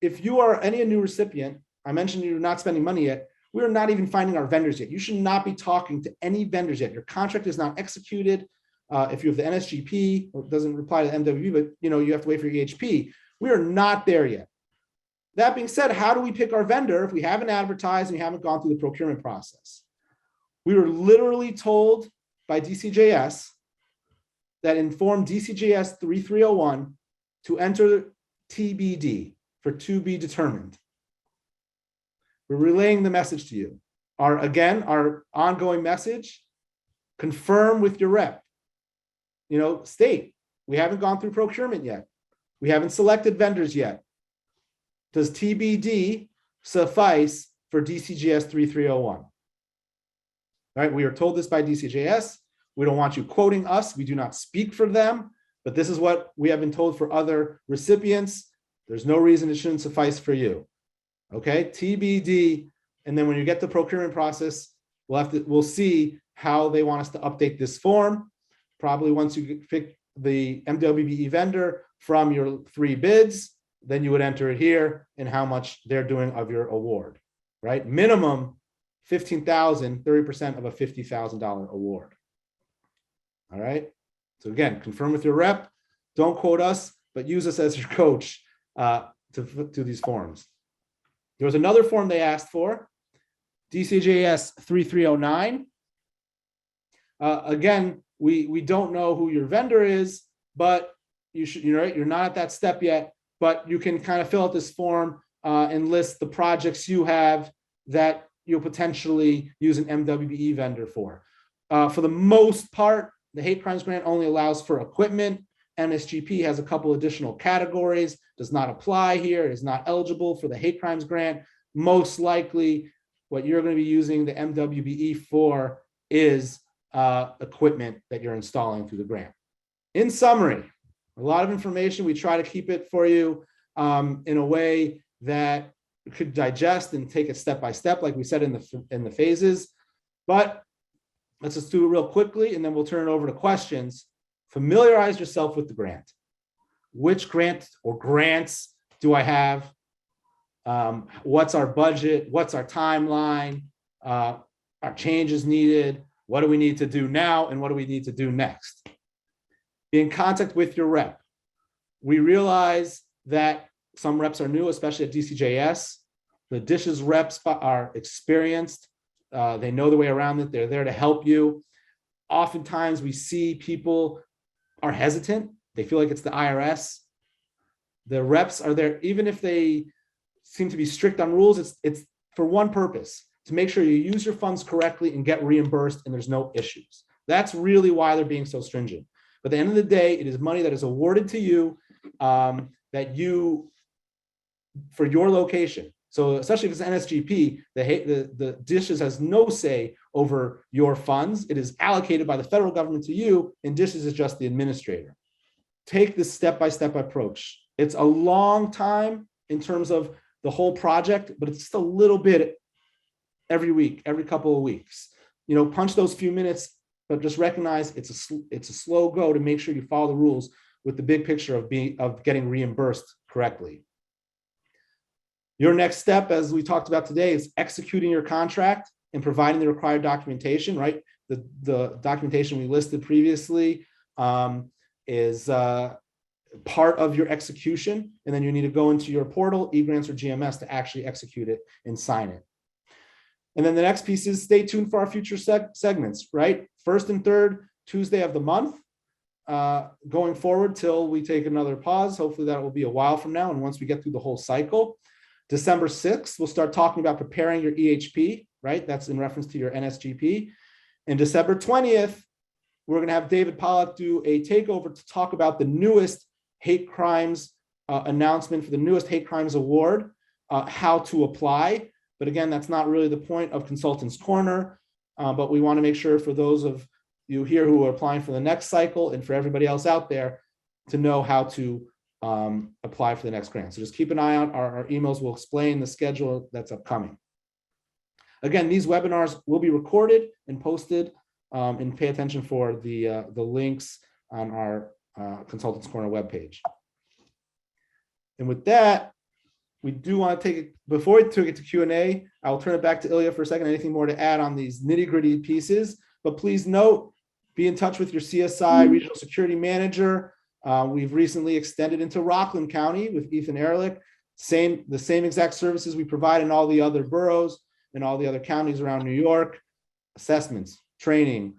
If you are a new recipient, I mentioned you're not spending money yet, we're not even finding our vendors yet. You should not be talking to any vendors yet. Your contract is not executed. If you have the NSGP, it doesn't reply to the MWB, but you have to wait for your EHP. We are not there yet. That being said, how do we pick our vendor if we haven't advertised and we haven't gone through the procurement process? We were literally told by DCJS that in form DCJS 3301 to enter TBD, for to be determined. We're relaying the message to you. Our ongoing message, confirm with your rep. State, we haven't gone through procurement yet. We haven't selected vendors yet. Does TBD suffice for DCJS 3301? All right, we are told this by DCJS. We don't want you quoting us. We do not speak for them, but this is what we have been told for other recipients. There's no reason it shouldn't suffice for you. Okay, TBD, and then when you get the procurement process, we'll see how they want us to update this form. Probably once you pick the MWBE vendor from your 3 bids, then you would enter it here and how much they're doing of your award, right? Minimum $15,000, 30% of a $50,000 award. All right. So again, confirm with your rep. Don't quote us, but use us as your coach to these forms. There was another form they asked for, DCJS 3309. Again, we don't know who your vendor is, but you're not at that step yet, but you can kind of fill out this form and list the projects you have that you'll potentially use an MWBE vendor for. For the most part, the hate crimes grant only allows for equipment. NSGP has a couple additional categories, does not apply here, is not eligible for the hate crimes grant. Most likely, what you're going to be using the MWBE for is equipment that you're installing through the grant. In summary, a lot of information. We try to keep it for you in a way that you could digest and take it step by step, like we said in the phases. But let's just do it real quickly, and then we'll turn it over to questions. Familiarize yourself with the grant. Which grant or grants do I have? What's our budget? What's our timeline? Are changes needed? What do we need to do now? And what do we need to do next? Be in contact with your rep. We realize that some reps are new, especially at DCJS. The dishes reps are experienced. They know the way around it. They're there to help you. Oftentimes we see people are hesitant. They feel like it's the IRS. The reps are there, even if they seem to be strict on rules, it's for one purpose, to make sure you use your funds correctly and get reimbursed and there's no issues. That's really why they're being so stringent. But at the end of the day, it is money that is awarded to you for your location. So especially if it's NSGP, the dishes has no say over your funds. It is allocated by the federal government to you, and dishes is just the administrator. Take this step-by-step approach. It's a long time in terms of the whole project, but it's just a little bit every week, every couple of weeks. Punch those few minutes, but just recognize it's a slow go to make sure you follow the rules with the big picture of getting reimbursed correctly. Your next step, as we talked about today, is executing your contract and providing the required documentation, right? The documentation we listed previously is part of your execution, and then you need to go into your portal, eGrants or GMS, to actually execute it and sign it. And then the next piece is stay tuned for our future segments, right? First and third Tuesday of the month, going forward till we take another pause. Hopefully that will be a while from now, and once we get through the whole cycle. December 6th, we'll start talking about preparing your EHP, right? That's in reference to your NSGP. And December 20th, we're going to have David Pollack do a takeover to talk about the newest hate crimes announcement for the newest hate crimes award, how to apply. But again, that's not really the point of Consultants Corner. But we want to make sure for those of you here who are applying for the next cycle and for everybody else out there to know how to apply for the next grant. So just keep an eye out. Our emails will explain the schedule that's upcoming. Again, these webinars will be recorded and posted, and pay attention for the links on our Consultants Corner webpage. And with that, we do want to take it, before we take it to Q&A, I'll turn it back to Ilya for a second. Anything more to add on these nitty-gritty pieces? But please note, be in touch with your CSI Regional Security Manager. We've recently extended into Rockland County with Ethan Ehrlich. The same exact services we provide in all the other boroughs and all the other counties around New York. Assessments, training,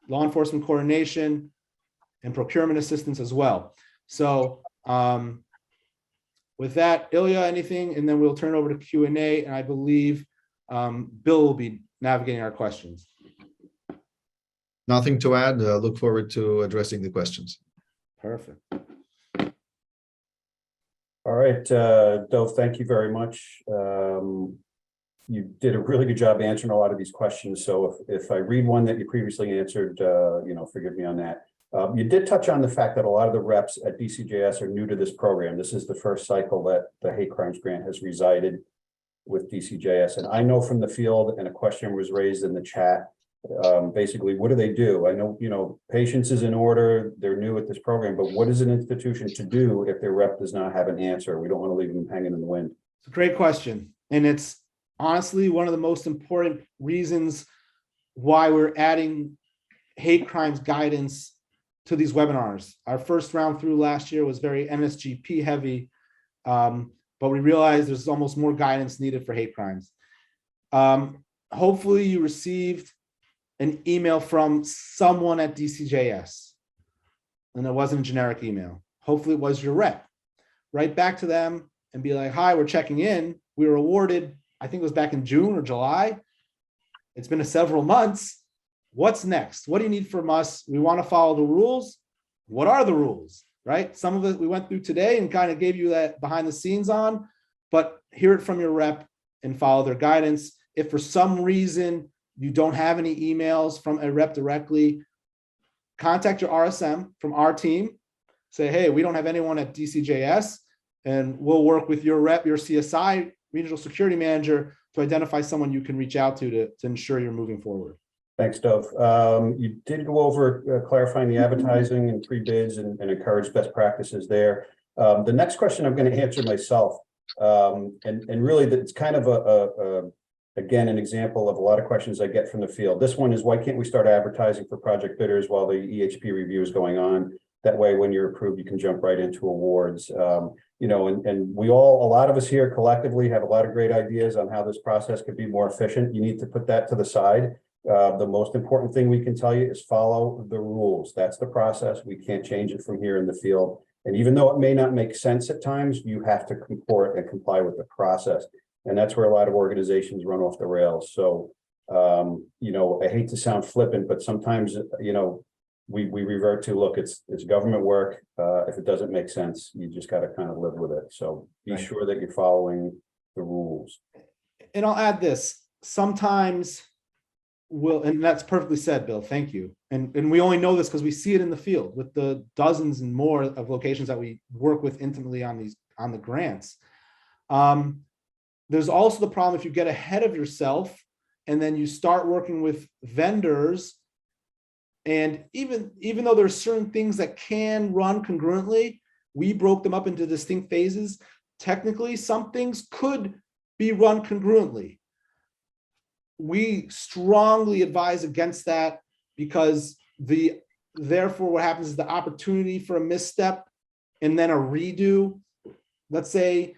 law enforcement coordination, and procurement assistance as well. So with that, Ilya, anything, and then we'll turn over to Q&A, and I believe Bill will be navigating our questions. Nothing to add. Look forward to addressing the questions. Perfect. All right, Dove, thank you very much. You did a really good job answering a lot of these questions. So if I read one that you previously answered, forgive me on that. You did touch on the fact that a lot of the reps at DCJS are new to this program. This is the first cycle that the hate crimes grant has resided with DCJS. And I know from the field, and a question was raised in the chat, basically, what do they do? I know, patience is in order. They're new at this program, but what is an institution to do if their rep does not have an answer? We don't want to leave them hanging in the wind. It's a great question. And it's honestly one of the most important reasons why we're adding hate crimes guidance to these webinars. Our first round through last year was very NSGP heavy, but we realized there's almost more guidance needed for hate crimes. Hopefully you received an email from someone at DCJS, and it wasn't a generic email. Hopefully it was your rep. Write back to them and be like, hi, we're checking in. We were awarded, I think it was back in June or July. It's been several months. What's next? What do you need from us? We want to follow the rules. What are the rules, right? Some of it we went through today and kind of gave you that behind the scenes on, but hear it from your rep and follow their guidance. If for some reason you don't have any emails from a rep directly, contact your RSM from our team. Say, hey, we don't have anyone at DCJS, and we'll work with your rep, your CSI, Regional Security Manager, to identify someone you can reach out to ensure you're moving forward. Thanks, Dove. You did go over clarifying the advertising and pre-bids and encourage best practices there. The next question I'm going to answer myself, and really it's kind of again, an example of a lot of questions I get from the field. This one is, why can't we start advertising for project bidders while the EHP review is going on? That way, when you're approved, you can jump right into awards. And we all, a lot of us here collectively have a lot of great ideas on how this process could be more efficient. You need to put that to the side. The most important thing we can tell you is follow the rules. That's the process. We can't change it from here in the field. And even though it may not make sense at times, you have to comport and comply with the process. And that's where a lot of organizations run off the rails. So, I hate to sound flippant, but sometimes, we revert to, look, it's government work. If it doesn't make sense, you just got to kind of live with it. So be sure that you're following the rules. And I'll add this, sometimes and that's perfectly said, Bill, thank you. And we only know this because we see it in the field with the dozens and more of locations that we work with intimately on the grants. There's also the problem if you get ahead of yourself and then you start working with vendors, and even though there's certain things that can run concurrently, we broke them up into distinct phases. Technically, some things could be run congruently. We strongly advise against that because therefore what happens is the opportunity for a misstep and then a redo. Let's say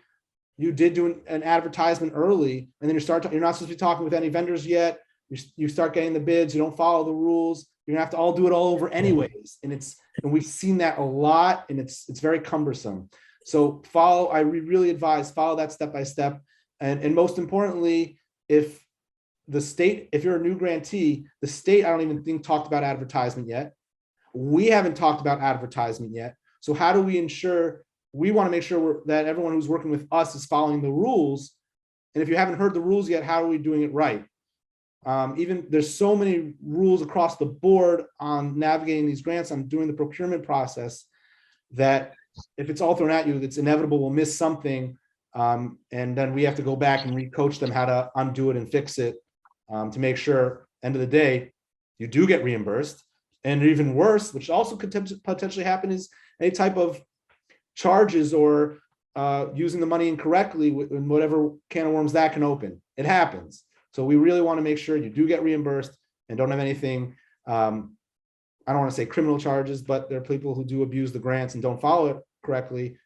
you did do an advertisement early, and then you're not supposed to be talking with any vendors yet. You start getting the bids, you don't follow the rules. You're gonna have to all do it all over anyways. And we've seen that a lot, and it's very cumbersome. So I really advise follow that step by step. And most importantly, if you're a new grantee, the state, I don't even think talked about advertisement yet. We haven't talked about advertisement yet. So how do we ensure we want to make sure that everyone who's working with us is following the rules. And if you haven't heard the rules yet, how are we doing it right? Even there's so many rules across the board on navigating these grants, on doing the procurement process, that if it's all thrown at you, it's inevitable we'll miss something. And then we have to go back and recoach them how to undo it and fix it, to make sure, end of the day, you do get reimbursed. And even worse, which also could potentially happen, is any type of charges or using the money incorrectly in whatever can of worms that can open. It happens. So we really want to make sure you do get reimbursed and don't have anything, I don't want to say criminal charges, but there are people who do abuse the grants and don't follow it correctly,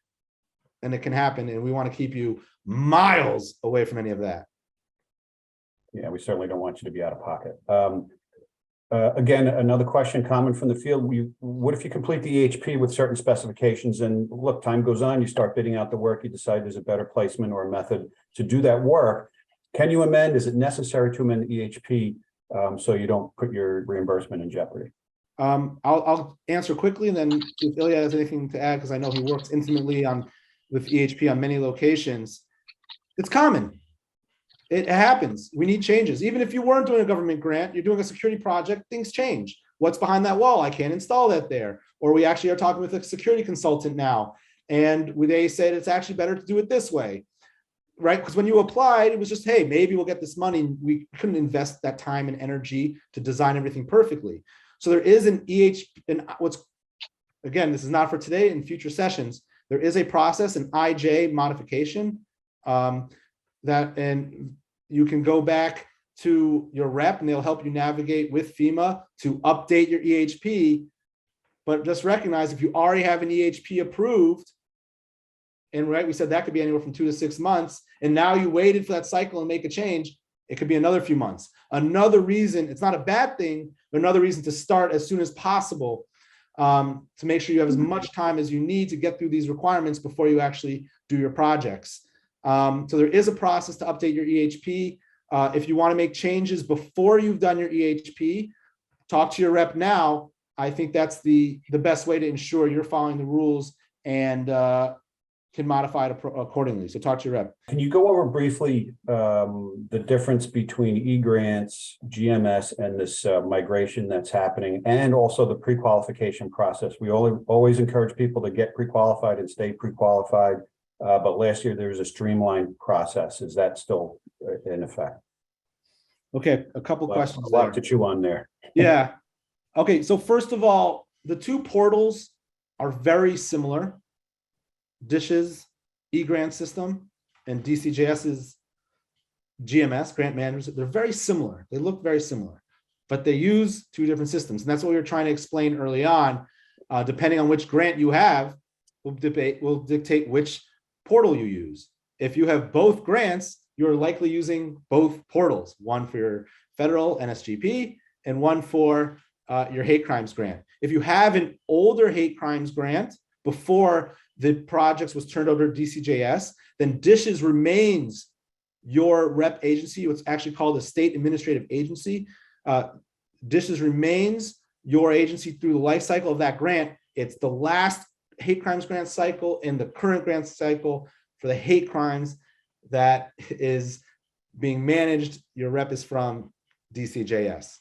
and it can happen. And we want to keep you miles away from any of that. Yeah, we certainly don't want you to be out of pocket. Again, another question common from the field. What if you complete the EHP with certain specifications and look, time goes on, you start bidding out the work, you decide there's a better placement or a method to do that work. Can you amend? Is it necessary to amend the EHP so you don't put your reimbursement in jeopardy? I'll answer quickly, and then if Ilya has anything to add, because I know he works intimately with EHP on many locations. It's common. It happens. We need changes. Even if you weren't doing a government grant, you're doing a security project, things change. What's behind that wall? I can't install that there. Or we actually are talking with a security consultant now, and they said it's actually better to do it this way, right? Because when you applied, it was just, hey, maybe we'll get this money. We couldn't invest that time and energy to design everything perfectly. So there is an EHP, and again, this is not for today, in future sessions, there is a process, an IJ modification, and you can go back to your rep and they'll help you navigate with FEMA to update your EHP. But just recognize, if you already have an EHP approved, and right, we said that could be anywhere from 2 to 6 months, and now you waited for that cycle and make a change, it could be another few months. Another reason, it's not a bad thing, but another reason to start as soon as possible, to make sure you have as much time as you need to get through these requirements before you actually do your projects. So there is a process to update your EHP. If you want to make changes before you've done your EHP, talk to your rep now. I think that's the best way to ensure you're following the rules and can modify it accordingly. So talk to your rep. Can you go over briefly the difference between e-grants, GMS, and this migration that's happening, and also the pre-qualification process? We always encourage people to get pre-qualified and stay pre-qualified. But last year there was a streamlined process. Is that still in effect? Okay, a couple questions. A lot to chew on there. Yeah. Okay, so first of all, the two portals are very similar. DISH's e-grant system and DCJS's GMS, grant managers, they're very similar. They look very similar, but they use two different systems. And that's what we were trying to explain early on. Depending on which grant you have, will dictate which portal you use. If you have both grants, you're likely using both portals, one for your federal NSGP and one for your hate crimes grant. If you have an older hate crimes grant before the projects was turned over to DCJS, then DISH's remains your rep agency. What's actually called a state administrative agency. DISH's remains your agency through the life cycle of that grant. It's the last hate crimes grant cycle and the current grant cycle for the hate crimes that is being managed. Your rep is from DCJS.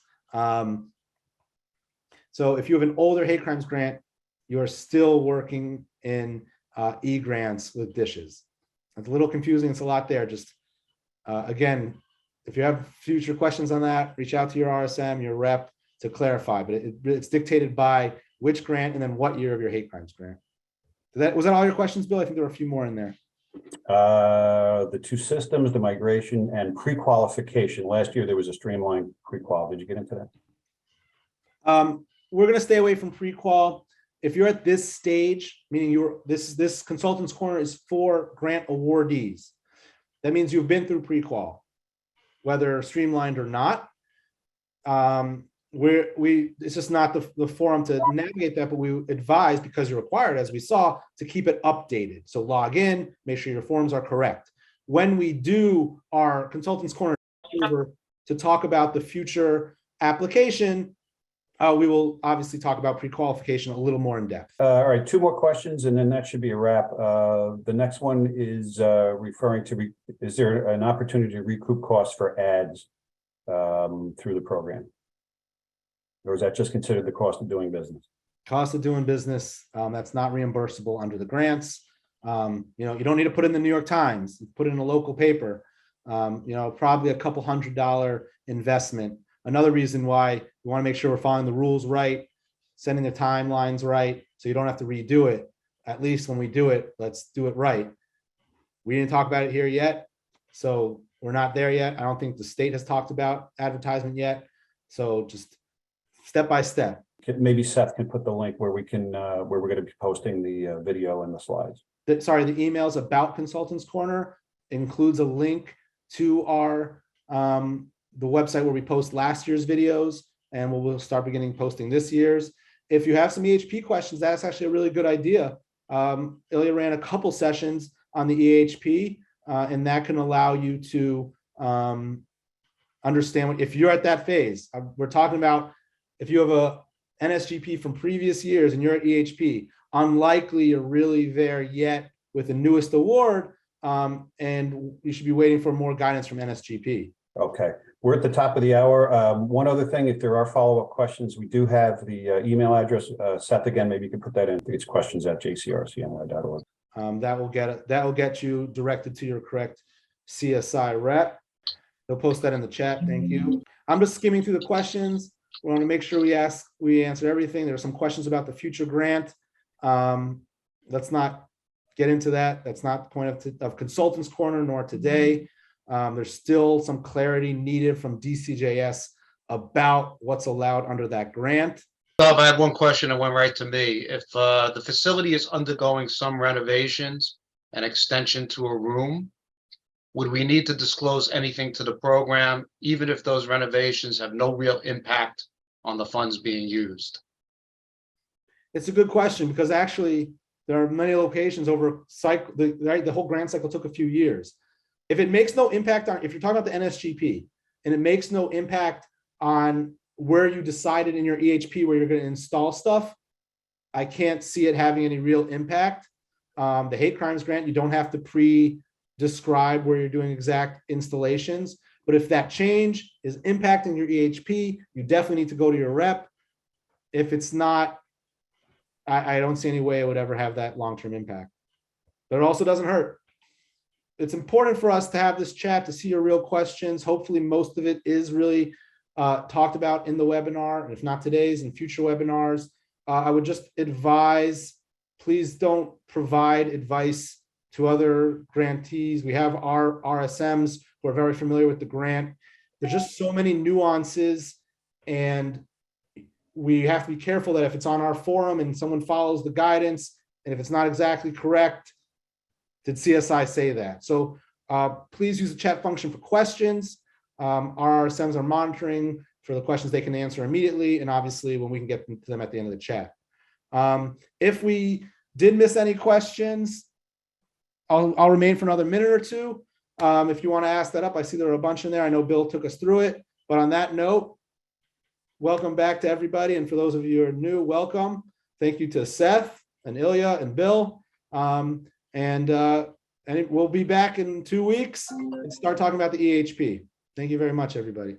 So if you have an older hate crimes grant, you're still working in e-grants with DISH's. It's a little confusing. It's a lot there. Just again, if you have future questions on that, reach out to your RSM, your rep, to clarify. But it's dictated by which grant and then what year of your hate crimes grant. Was that all your questions, Bill? I think there were a few more in there. The two systems, the migration and pre-qualification. Last year there was a streamlined pre-qual. Did you get into that? We're going to stay away from pre-qual. If you're at this stage, meaning this consultant's corner is for grant awardees. That means you've been through pre-qual, whether streamlined or not. It's just not the forum to navigate that, but we advise, because you're required, as we saw, to keep it updated. So log in, make sure your forms are correct. When we do our consultants corner to talk about the future application, We will obviously talk about pre-qualification a little more in depth. All right, two more questions and then that should be a wrap. The next one is referring to, is there an opportunity to recoup costs for ads through the program? Or is that just considered the cost of doing business? Cost of doing business, that's not reimbursable under the grants. You don't need to put it in the New York Times, put it in a local paper. Probably a couple $100 investment. Another reason why we want to make sure we're following the rules right, sending the timelines right, so you don't have to redo it. At least when we do it, let's do it right. We didn't talk about it here yet, so we're not there yet. I don't think the state has talked about advertisement yet. So just step by step. Maybe Seth can put the link where we can, where we're going to be posting the video and the slides. The emails about Consultants Corner includes a link to our the website where we post last year's videos, and we'll start beginning posting this year's. If you have some EHP questions, that's actually a really good idea. Ilya ran a couple sessions on the EHP, and that can allow you to understand if you're at that phase. We're talking about if you have a NSGP from previous years and you're at EHP, unlikely you're really there yet with the newest award, and you should be waiting for more guidance from NSGP. Okay, we're at the top of the hour. One other thing, if there are follow-up questions, we do have the email address. Seth, again, maybe you can put that in. It's questions@jcrc-ny.org. That will get you directed to your correct CSI rep. They'll post that in the chat. Thank you. I'm just skimming through the questions. We want to make sure we answer everything. There are some questions about the future grant. Let's not get into that. That's not the point of Consultants Corner, nor today. There's still some clarity needed from DCJS about what's allowed under that grant. Bob, I have one question that went right to me. If the facility is undergoing some renovations and extension to a room, would we need to disclose anything to the program, even if those renovations have no real impact on the funds being used? It's a good question, because actually there are many locations over cycle. The whole grant cycle took a few years. If it makes no impact on, if you're talking about the NSGP and it makes no impact on where you decided in your EHP where you're going to install stuff, I can't see it having any real impact. The hate crimes grant, you don't have to pre-describe where you're doing exact installations. But if that change is impacting your EHP, you definitely need to go to your rep. If it's not, I don't see any way it would ever have that long-term impact. But it also doesn't hurt. It's important for us to have this chat to see your real questions. Hopefully most of it is really talked about in the webinar, and if not today's, in future webinars. I would just advise, please don't provide advice to other grantees. We have our RSMs who are very familiar with the grant. There's just so many nuances, and we have to be careful that if it's on our forum and someone follows the guidance, and if it's not exactly correct, did CSI say that? So please use the chat function for questions. Our RSMs are monitoring for the questions they can answer immediately, and obviously when we can get to them at the end of the chat. If we did miss any questions, I'll remain for another minute or two. If you want to ask that up, I see there are a bunch in there. I know Bill took us through it, but on that note, welcome back to everybody. And for those of you who are new, welcome. Thank you to Seth and Ilya and Bill. And we'll be back in 2 weeks and start talking about the EHP. Thank you very much, everybody.